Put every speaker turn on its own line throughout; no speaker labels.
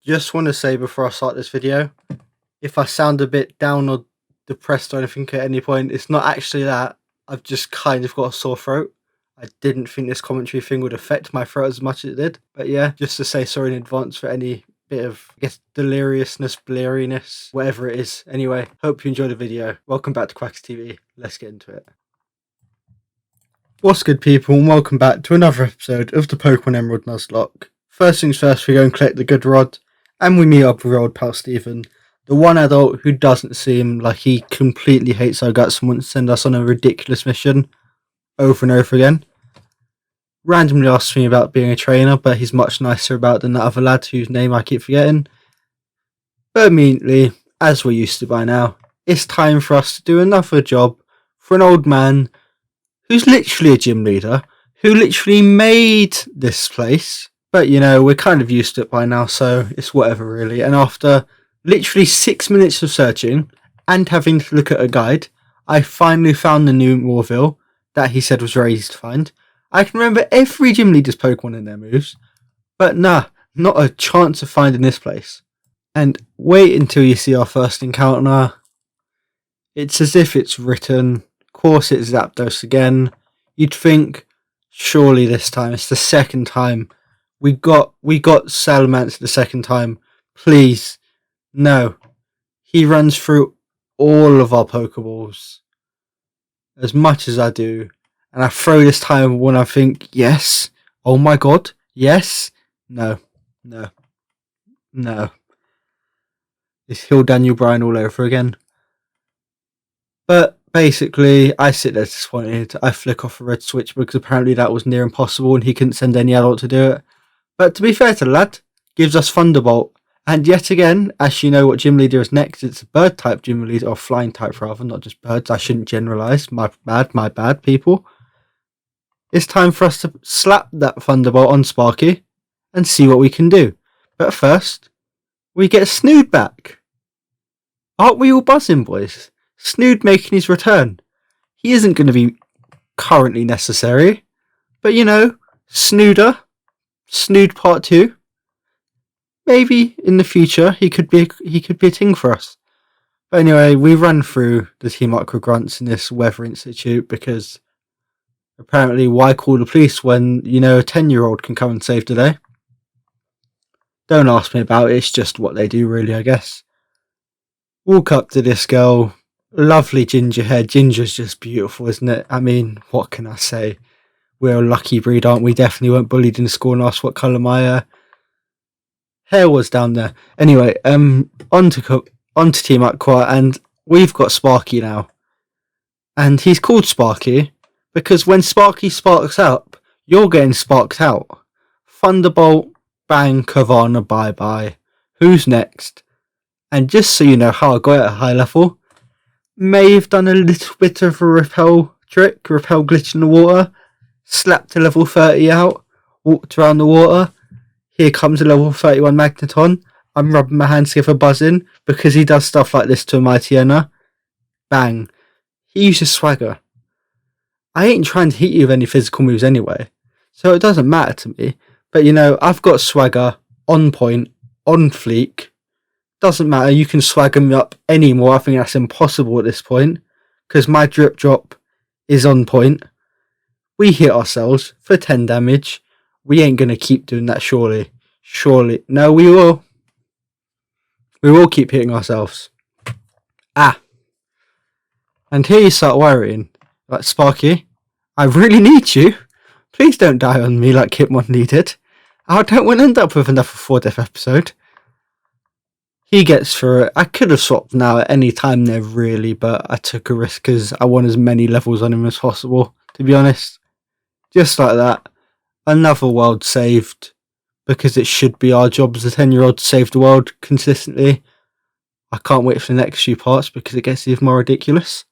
Just want to say before I start this video, if I sound a bit down or depressed or anything at any point, it's not actually that. I've just kind of got a sore throat. I didn't think this commentary thing would affect my throat as much as it did. But yeah, just to say sorry in advance for any bit of, I guess, deliriousness, bleariness, whatever it is. Anyway, hope you enjoyed the video. Welcome back to Quacks TV. Let's get into it. What's good, people, and welcome back to another episode of the Pokemon Emerald Nuzlocke. First things first, we go and collect the good rod, and we meet up with our old pal Stephen, the one adult who doesn't seem like he completely hates our guts and wants to send us on a ridiculous mission over and over again. Randomly asks me about being a trainer, but he's much nicer about it than that other lad whose name I keep forgetting. But immediately, as we're used to by now, it's time for us to do another job for an old man who's literally a gym leader, who literally made this place. But, you know, we're kind of used to it by now, so it's whatever, really. And after literally 6 minutes of searching and having to look at a guide, I finally found the new Morville that he said was very easy to find. I can remember every gym leader's Pokemon and their moves, but nah, not a chance of finding this place. And wait until you see our first encounter. It's as if it's written. Of course it's Zapdos again. You'd think, surely this time, it's the second time. We got Salamence the second time. Please. No. He runs through all of our Pokeballs. As much as I do. And I throw this time when I think, yes. Oh my god. Yes. No. No. No. It's Hill Daniel Bryan all over again. But basically, I sit there disappointed. I flick off a red switch because apparently that was near impossible and he couldn't send any adult to do it. But to be fair to the lad, gives us Thunderbolt. And yet again, as you know what gym leader is next, it's a bird type gym leader, or flying type rather, not just birds. I shouldn't generalise. My bad, people. It's time for us to slap that Thunderbolt on Sparky and see what we can do. But first, we get Snood back. Aren't we all buzzing, boys? Snood making his return. He isn't going to be currently necessary, but you know, Snood Part 2. Maybe in the future he could be a thing for us. But anyway, we run through the Team Aqua Grunts in this Weather Institute because apparently why call the police when, you know, a 10-year-old can come and save the day? Don't ask me about it, it's just what they do really, I guess. Walk up to this girl. Lovely ginger hair. Ginger's just beautiful, isn't it? I mean, what can I say? We're a lucky breed, aren't we? Definitely weren't bullied in school and asked what colour my hair was down there. Anyway, on to Team Aqua, and we've got Sparky now. And he's called Sparky because when Sparky sparks up, you're getting sparked out. Thunderbolt, bang, Kavana, bye-bye. Who's next? And just so you know how I got it at a high level, may have done a little bit of a repel trick, repel glitch in the water, slapped a level 30 out, walked around the water. Here comes a level 31 Magneton. I'm rubbing my hands together buzzing because he does stuff like this to a Mightyena. Bang. He uses Swagger. I ain't trying to hit you with any physical moves anyway, so it doesn't matter to me. But you know, I've got Swagger on point, on fleek. Doesn't matter, you can swagger me up anymore. I think that's impossible at this point because my drip drop is on point. We hit ourselves for 10 damage. We ain't going to keep doing that, surely. Surely. No, we will. We will keep hitting ourselves. Ah. And here you start worrying. Like, Sparky, I really need you. Please don't die on me like Hitmon needed. I don't want to end up with another 4-death episode. He gets through it. I could have swapped now at any time there, really, but I took a risk because I want as many levels on him as possible, to be honest. Just like that. Another world saved, because it should be our job as a 10-year-old to save the world consistently. I can't wait for the next few parts because it gets even more ridiculous.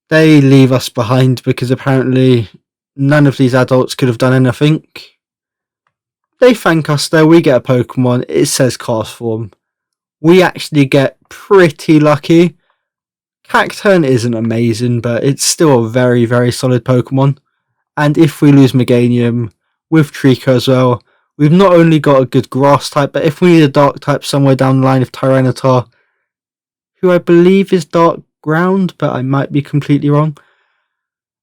They leave us behind because apparently none of these adults could have done anything. They thank us though, we get a Pokemon, it says Cast Form. We actually get pretty lucky. Cacturne isn't amazing, but it's still a very, very solid Pokemon. And if we lose Meganium with Trico as well, we've not only got a good grass type, but if we need a dark type somewhere down the line of Tyranitar, who I believe is dark ground, but I might be completely wrong.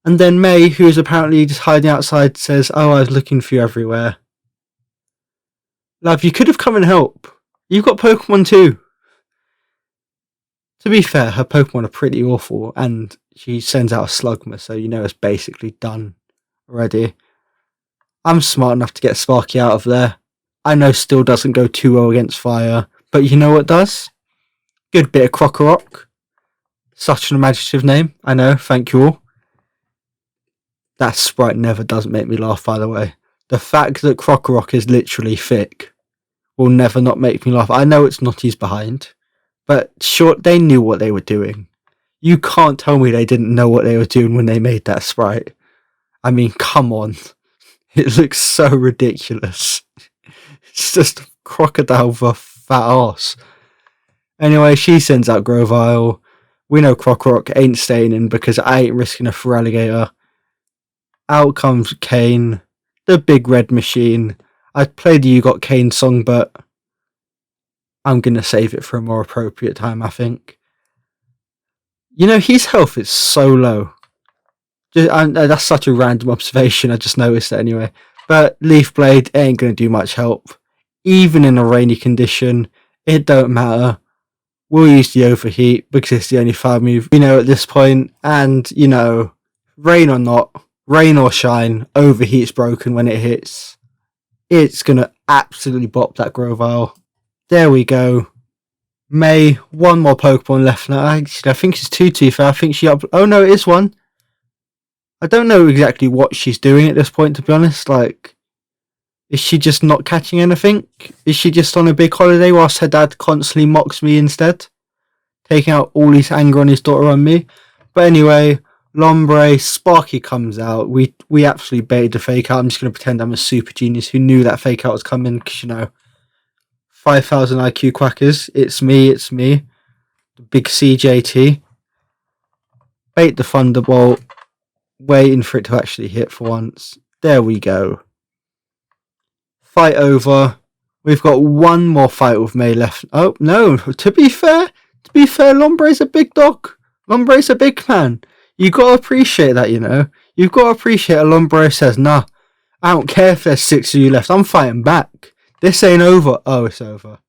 And then May, who is apparently just hiding outside, says, "Oh, I was looking for you everywhere." Love, you could have come and help. You've got Pokemon too. To be fair, her Pokemon are pretty awful, and she sends out a Slugma, so you know it's basically done already. I'm smart enough to get Sparky out of there. I know still doesn't go too well against fire, but you know what does? Good bit of Crocorock. Such an imaginative name, I know, thank you all. That sprite never does make me laugh, by the way. The fact that Crocorock is literally thick will never not make me laugh. I know it's not his behind, but sure, they knew what they were doing. You can't tell me they didn't know what they were doing when they made that sprite. I mean, come on. It looks so ridiculous. It's just a crocodile with a fat ass. Anyway, she sends out Grovyle. We know Crocorock ain't staying in because I ain't risking a Feraligatr. Out comes Kane, the big red machine. I'd play the You Got Kane song, but I'm going to save it for a more appropriate time, I think. You know, his health is so low. That's such a random observation, I just noticed it anyway. But Leaf Blade ain't going to do much help. Even in a rainy condition, it don't matter. We'll use the Overheat because it's the only fire move we know at this point. And, you know, rain or not, rain or shine, Overheat's broken when it hits. It's going to absolutely bop that Grovyle. There we go. May, one more Pokemon left now. Actually, I think it's two, to be fair. I think she up... Oh no, it is one. I don't know exactly what she's doing at this point, to be honest. Like, is she just not catching anything? Is she just on a big holiday whilst her dad constantly mocks me instead? Taking out all his anger on his daughter on me. But anyway, Lombre, Sparky comes out. We absolutely baited the fake out. I'm just going to pretend I'm a super genius who knew that fake out was coming because, you know, 5,000 IQ quackers. It's me. The big CJT. Bait the Thunderbolt. Waiting for it to actually hit for once. There we go. Fight over. We've got one more fight with May left. Oh, no. To be fair, Lombre's a big dog. Lombre's a big man. You got to appreciate that, you know. You've got to appreciate a Lombre says, nah, I don't care if there's 6 of you left. I'm fighting back. This ain't over. Oh, it's over.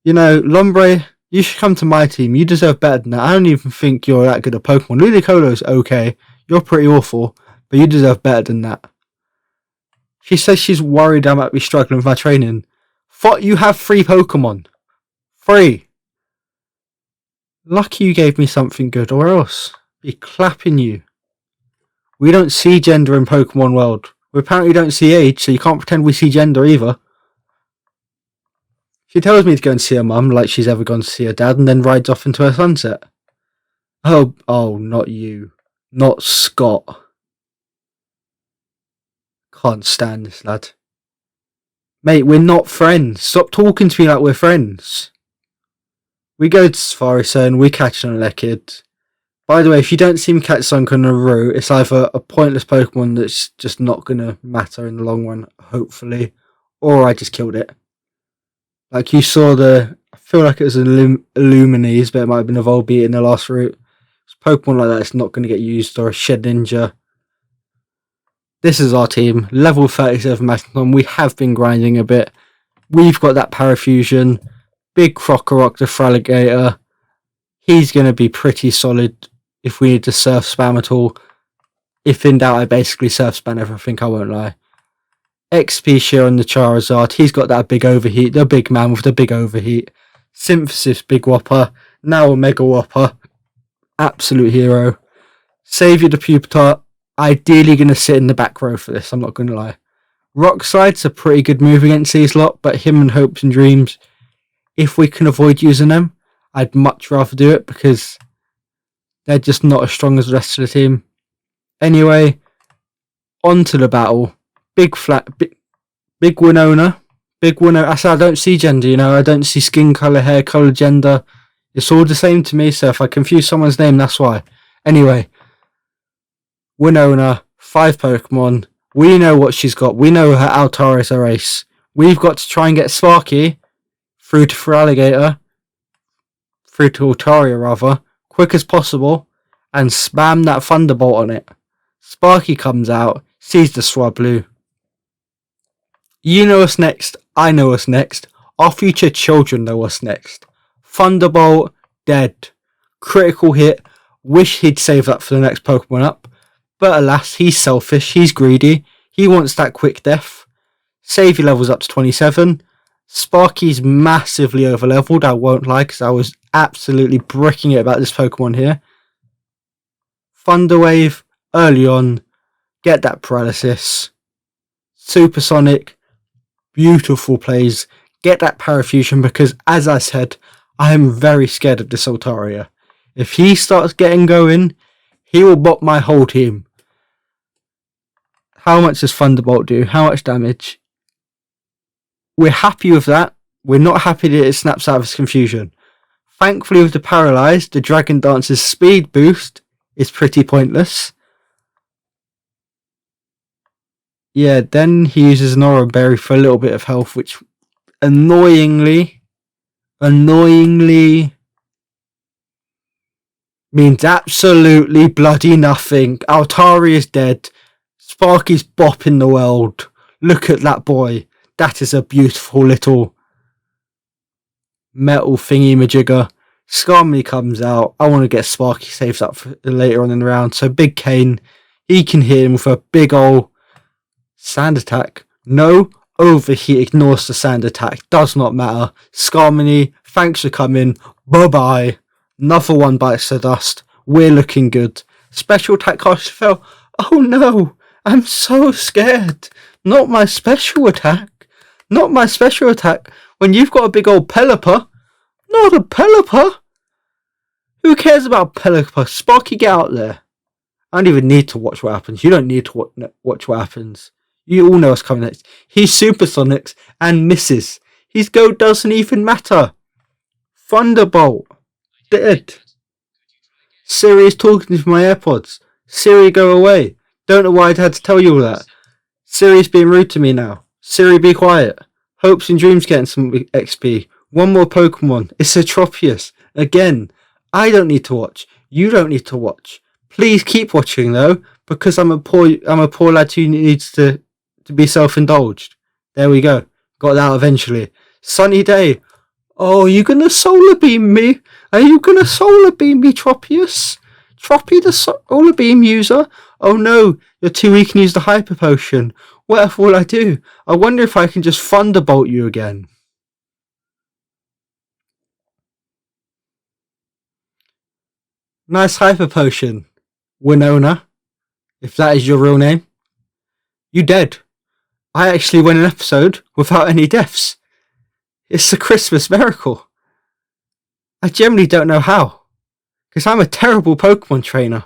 You know, Lombre, you should come to my team. You deserve better than that. I don't even think you're that good at Pokemon. Ludicolo's okay. You're pretty awful. But you deserve better than that. She says she's worried I might be struggling with my training. Thought you have 3 Pokemon. 3. Lucky you gave me something good, or else I'd be clapping you. We don't see gender in Pokemon World. We apparently don't see age, so you can't pretend we see gender either. She tells me to go and see her mum like she's ever gone to see her dad, and then rides off into her sunset. Oh, not you. Not Scott. Can't stand this lad. Mate, we're not friends. Stop talking to me like we're friends. We go to Safari Zone, we catch an Elekid. By the way, if you don't see me catch Sunken in a row, it's either a pointless Pokemon that's just not going to matter in the long run, hopefully, or I just killed it. Like you saw I feel like it was an Illuminese, but it might have been a Volbeat in the last route. It's Pokemon like that, it's not going to get used, or a Shed Ninja. This is our team, level 37 Mastodon. We have been grinding a bit. We've got that Parafusion, big Crocorock the Feraligatr. He's going to be pretty solid if we need to surf spam at all. If in doubt, I basically surf spam everything, I won't lie. XP share on the Charizard. He's got that big overheat, the big man with the big overheat. Synthesis, big whopper. Now a mega whopper. Absolute hero. Savior the Pupitar. Ideally going to sit in the back row for this, I'm not going to lie. Rock Slide's a pretty good move against these lot, but him and Hopes and Dreams, if we can avoid using them, I'd much rather do it because they're just not as strong as the rest of the team. Anyway, on to the battle. Big Winona. I said I don't see gender, you know. I don't see skin colour, hair colour, gender. It's all the same to me, so if I confuse someone's name, that's why. Anyway, Winona, 5 Pokemon. We know what she's got. We know her Altar is her ace. We've got to try and get Sparky through to Feraligatr, through to Altaria rather, quick as possible, and spam that Thunderbolt on it. Sparky comes out, sees the Swablu. You know what's next. I know what's next. Our future children know what's next. Thunderbolt, dead. Critical hit. Wish he'd save that for the next Pokemon up. But alas, he's selfish. He's greedy. He wants that quick death. Save your levels up to 27. Sparky's massively overleveled, I won't lie, because I was absolutely bricking it about this Pokemon here. Thunder Wave, early on. Get that paralysis. Supersonic. Beautiful plays. Get that Parafusion because, as I said, I am very scared of this Altaria. If he starts getting going, he will bop my whole team. How much does Thunderbolt do? How much damage? We're happy with that. We're not happy that it snaps out of his confusion. Thankfully, with the Paralyzed, the Dragon Dance's speed boost is pretty pointless. Yeah, then he uses an Aura Berry for a little bit of health, which annoyingly means absolutely bloody nothing. Altaria is dead. Sparky's bopping the world. Look at that boy. That is a beautiful little metal thingy majigger. Skarmory comes out. I want to get Sparky saved up for later on in the round. So Big Kane, he can hit him with a big ol' sand attack. No, Overheat ignores the sand attack. Does not matter. Skarmory, thanks for coming. Bye-bye. Another one bites the dust. We're looking good. Special attack cast fell. Oh no, I'm so scared. Not my special attack. Not my special attack. When you've got a big old Pelipper. Not a Pelipper. Who cares about Pelipper? Sparky, get out there. I don't even need to watch what happens. You don't need to watch what happens. You all know what's coming next. He supersonics and misses. His go doesn't even matter. Thunderbolt. Dead. Siri is talking to my AirPods. Siri, go away. Don't know why I had to tell you all that. Siri's being rude to me now. Siri, be quiet. Hopes and Dreams getting some XP. One more Pokemon. It's a Tropius. Again. I don't need to watch. You don't need to watch. Please keep watching though, because I'm a poor lad who needs to be self-indulged. There we go. Got that out eventually. Sunny day. Oh, are you gonna solar beam me? Are you gonna solar beam me, Tropius? Troppy the solar beam user? Oh no, you're too weak and use the hyper potion. Whatever will I do? I wonder if I can just thunderbolt you again. Nice hyper potion, Winona. If that is your real name. You dead. I actually went an episode without any deaths. It's a Christmas miracle. I generally don't know how. Because I'm a terrible Pokemon trainer.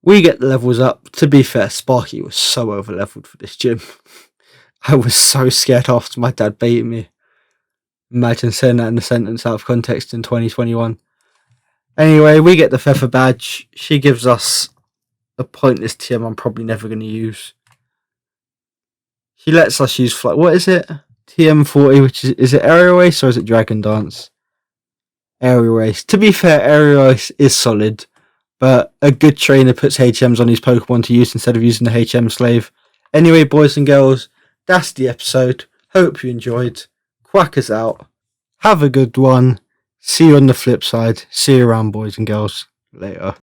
We get the levels up. To be fair, Sparky was so over-leveled for this gym. I was so scared after my dad baited me. Imagine saying that in a sentence out of context in 2021. Anyway, we get the Feather Badge. She gives us a pointless TM I'm probably never going to use. She lets us use what is it? TM40, which is it Aerial Ace or is it Dragon Dance? Aerial Ace. To be fair, Aerial Ace is solid, but a good trainer puts HMs on his Pokemon to use instead of using the HM slave. Anyway, boys and girls, that's the episode. Hope you enjoyed. Quackers out. Have a good one. See you on the flip side. See you around, boys and girls. Later.